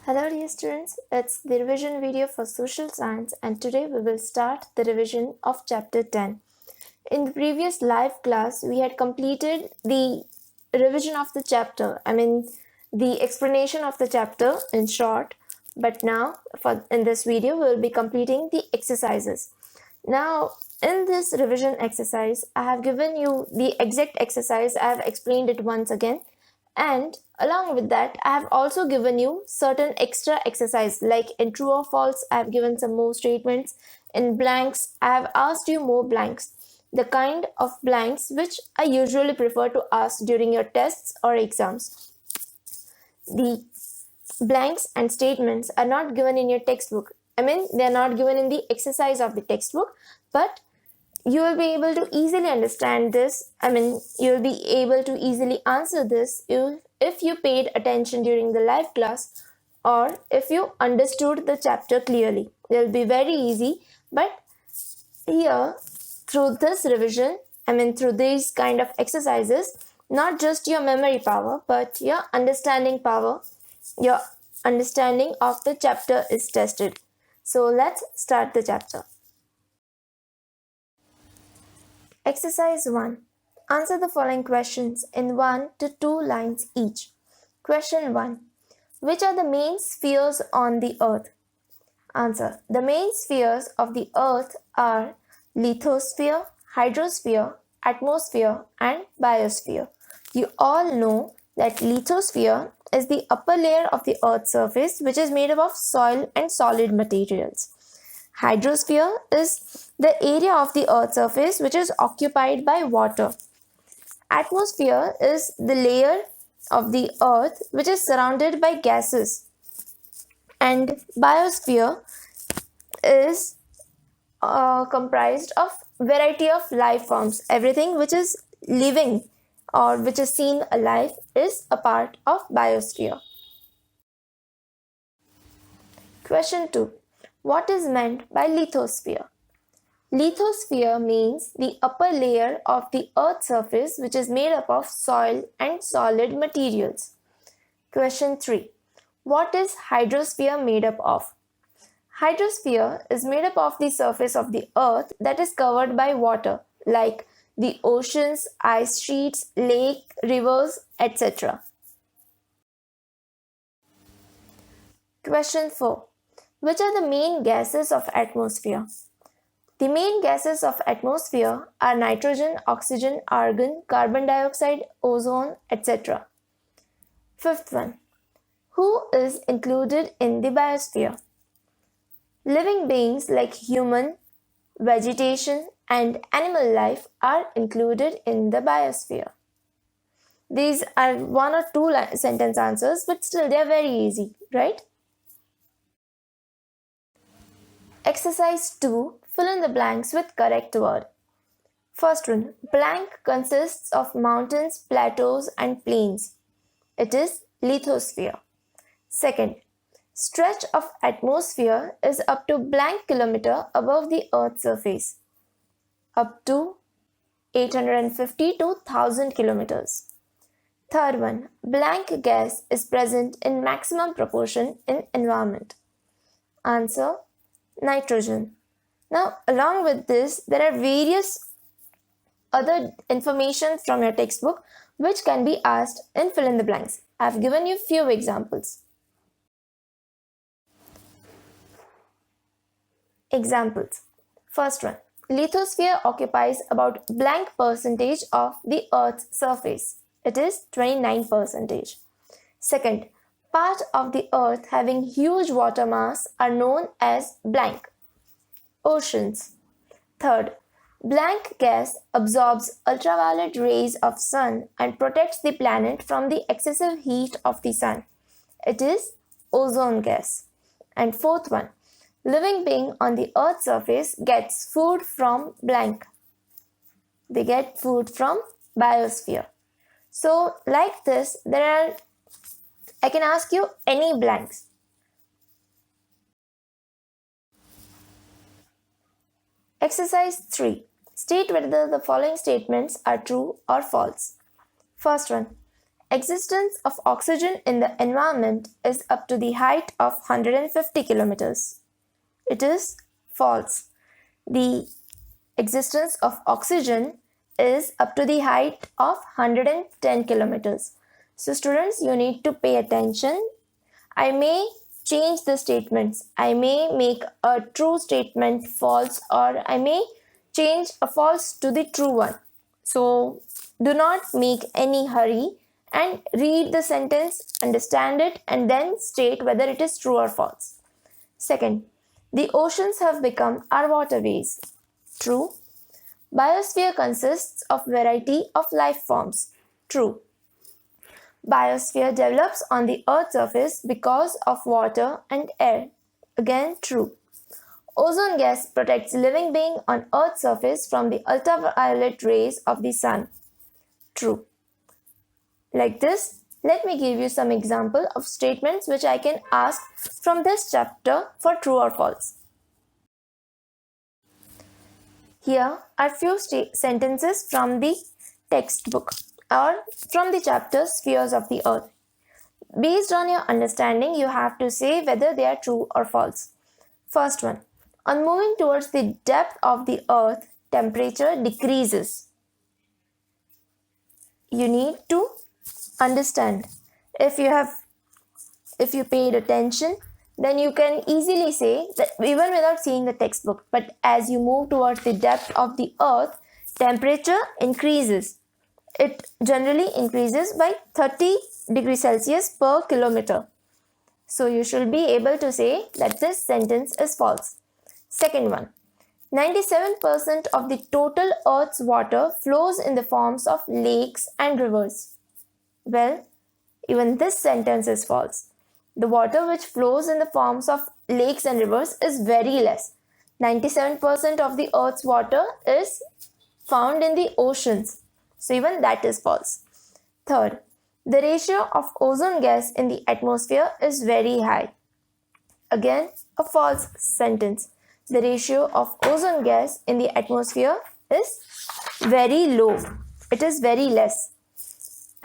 Hello dear students, it's the revision video for social science and today we will start the revision of chapter 10. In the previous live class, we had completed the revision of the chapter, the explanation of the chapter in short, but now in this video we will be completing the exercises. Now in this revision exercise, I have given you the exact exercise, I have explained it once again. And along with that, I have also given you certain extra exercise like in true or false, I have given some more statements. In blanks, I have asked you more blanks. The kind of blanks which I usually prefer to ask during your tests or exams. The blanks and statements are not given in your textbook. They are not given in the exercise of the textbook, but you will be able to easily understand this. You will be able to easily answer this if you paid attention during the live class or if you understood the chapter clearly. It will be very easy. But here, through this revision, through these kind of exercises, not just your memory power, but your understanding power, your understanding of the chapter is tested. So let's start the chapter. Exercise 1. Answer the following questions in 1 to 2 lines each. Question 1. Which are the main spheres on the earth? Answer. The main spheres of the earth are lithosphere, hydrosphere, atmosphere and biosphere. You all know that lithosphere is the upper layer of the earth's surface which is made up of soil and solid materials. Hydrosphere is the area of the earth's surface which is occupied by water. Atmosphere is the layer of the earth which is surrounded by gases. And biosphere is comprised of variety of life forms. Everything which is living or which is seen alive is a part of biosphere. Question 2. What is meant by lithosphere? Lithosphere means the upper layer of the earth's surface which is made up of soil and solid materials. Question 3. What is hydrosphere made up of? Hydrosphere is made up of the surface of the earth that is covered by water like the oceans, ice sheets, lake, rivers, etc. Question 4. Which are the main gases of atmosphere? The main gases of atmosphere are nitrogen, oxygen, argon, carbon dioxide, ozone, etc. Fifth one. Who is included in the biosphere? Living beings like human, vegetation, and animal life are included in the biosphere. These are 1 or 2 sentence answers, but still they are very easy, right? Exercise 2. Fill in the blanks with correct word. First one. Blank consists of mountains, plateaus and plains. It is lithosphere. Second. Stretch of atmosphere is up to blank kilometer above the earth's surface. Up to 850 to 1000 kilometers. Third one. Blank gas is present in maximum proportion in environment. Answer. Nitrogen. Now, along with this, there are various other information from your textbook which can be asked in fill in the blanks. I have given you few examples. Examples. First one. Lithosphere occupies about blank percentage of the Earth's surface. It is 29%. Second. Part of the earth having huge water mass are known as blank. Oceans. Third, blank gas absorbs ultraviolet rays of sun and protects the planet from the excessive heat of the sun. It is ozone gas. And fourth one, living being on the earth's surface gets food from blank. They get food from biosphere. So like this, I can ask you any blanks. Exercise 3. State whether the following statements are true or false. First one. existence of oxygen in the environment is up to the height of 150 kilometers. It is false. The existence of oxygen is up to the height of 110 kilometers. So students, you need to pay attention. I may change the statements. I may make a true statement false, or I may change a false to the true one. So do not make any hurry and read the sentence, understand it, and then state whether it is true or false. Second, the oceans have become our waterways. True. Biosphere consists of variety of life forms. True. Biosphere develops on the Earth's surface because of water and air. Again, true. Ozone gas protects living beings on Earth's surface from the ultraviolet rays of the sun. True. Like this, let me give you some example of statements which I can ask from this chapter for true or false. Here are few sentences from the textbook or from the chapter Spheres of the Earth. Based on your understanding, you have to say whether they are true or false. First one, on moving towards the depth of the Earth, temperature decreases. You need to understand. If you paid attention, then you can easily say that even without seeing the textbook, but as you move towards the depth of the Earth, temperature increases. It generally increases by 30 degrees Celsius per kilometer. So you should be able to say that this sentence is false. Second one, 97% of the total Earth's water flows in the forms of lakes and rivers. Well, even this sentence is false. The water which flows in the forms of lakes and rivers is very less. 97% of the Earth's water is found in the oceans. So even that is false. Third, the ratio of ozone gas in the atmosphere is very high. Again, a false sentence. The ratio of ozone gas in the atmosphere is very low. It is very less.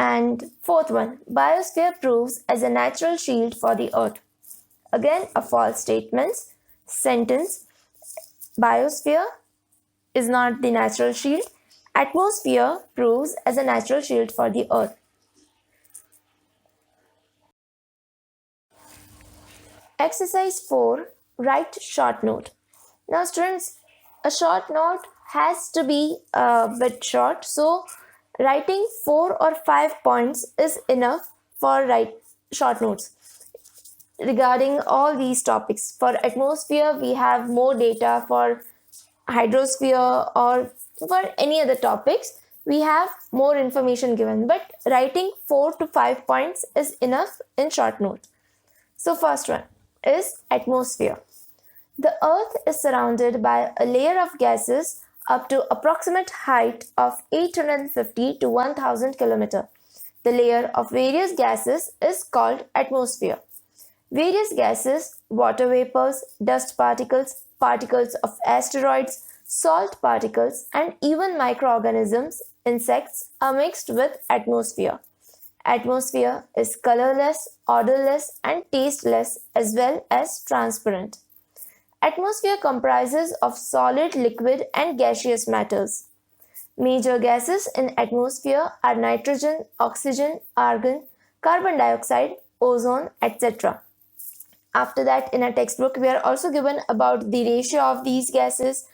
And fourth one, biosphere proves as a natural shield for the earth. Again, a false sentence. Biosphere is not the natural shield. Atmosphere proves as a natural shield for the earth. Exercise 4, write short note. Now students, a short note has to be a bit short. So writing 4 or 5 points is enough for short notes. Regarding all these topics, for atmosphere we have more data, for hydrosphere or for any other topics we have more information given, but writing 4 to 5 points is enough in short notes. So first one is atmosphere. The earth is surrounded by a layer of gases up to approximate height of 850 to 1000 km. The layer of various gases is called atmosphere. Various gases, water vapors, dust particles, particles of asteroids, salt particles, and even microorganisms, insects, are mixed with atmosphere. Atmosphere is colorless, odorless, and tasteless as well as transparent. Atmosphere comprises of solid, liquid, and gaseous matters. Major gases in atmosphere are nitrogen, oxygen, argon, carbon dioxide, ozone, etc. After that, in a textbook, we are also given about the ratio of these gases,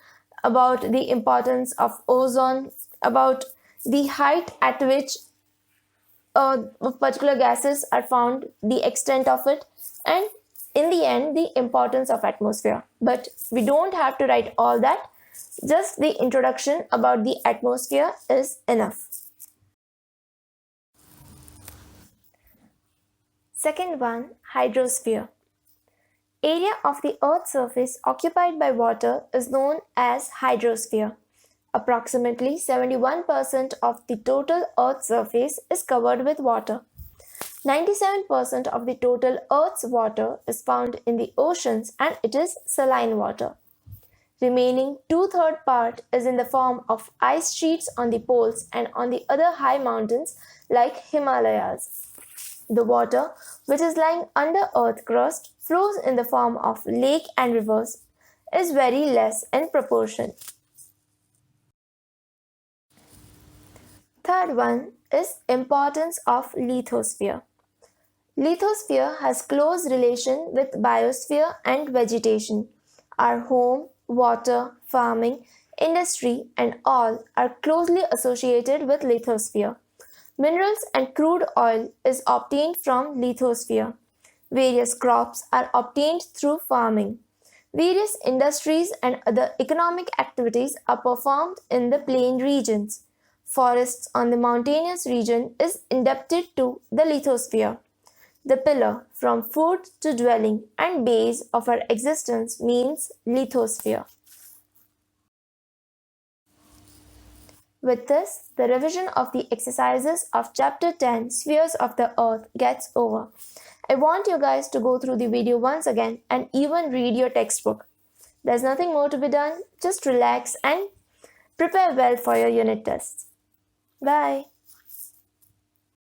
about the importance of ozone, about the height at which particular gases are found, the extent of it, and in the end, the importance of atmosphere. But we don't have to write all that. Just the introduction about the atmosphere is enough. Second one, hydrosphere. Area of the Earth's surface occupied by water is known as hydrosphere. Approximately 71% of the total Earth's surface is covered with water. 97% of the total Earth's water is found in the oceans and it is saline water. Remaining two-third part is in the form of ice sheets on the poles and on the other high mountains like Himalayas. The water, which is lying under earth crust, flows in the form of lake and rivers, is very less in proportion. Third one is importance of lithosphere. Lithosphere has close relation with biosphere and vegetation. Our home, water, farming, industry and all are closely associated with lithosphere. Minerals and crude oil is obtained from lithosphere. Various crops are obtained through farming. Various industries and other economic activities are performed in the plain regions. Forests on the mountainous region is indebted to the lithosphere. The pillar from food to dwelling and base of our existence means lithosphere. With this, the revision of the exercises of chapter 10 Spheres of the Earth gets over. I want you guys to go through the video once again and even read your textbook. There's nothing more to be done, just relax and prepare well for your unit tests. Bye.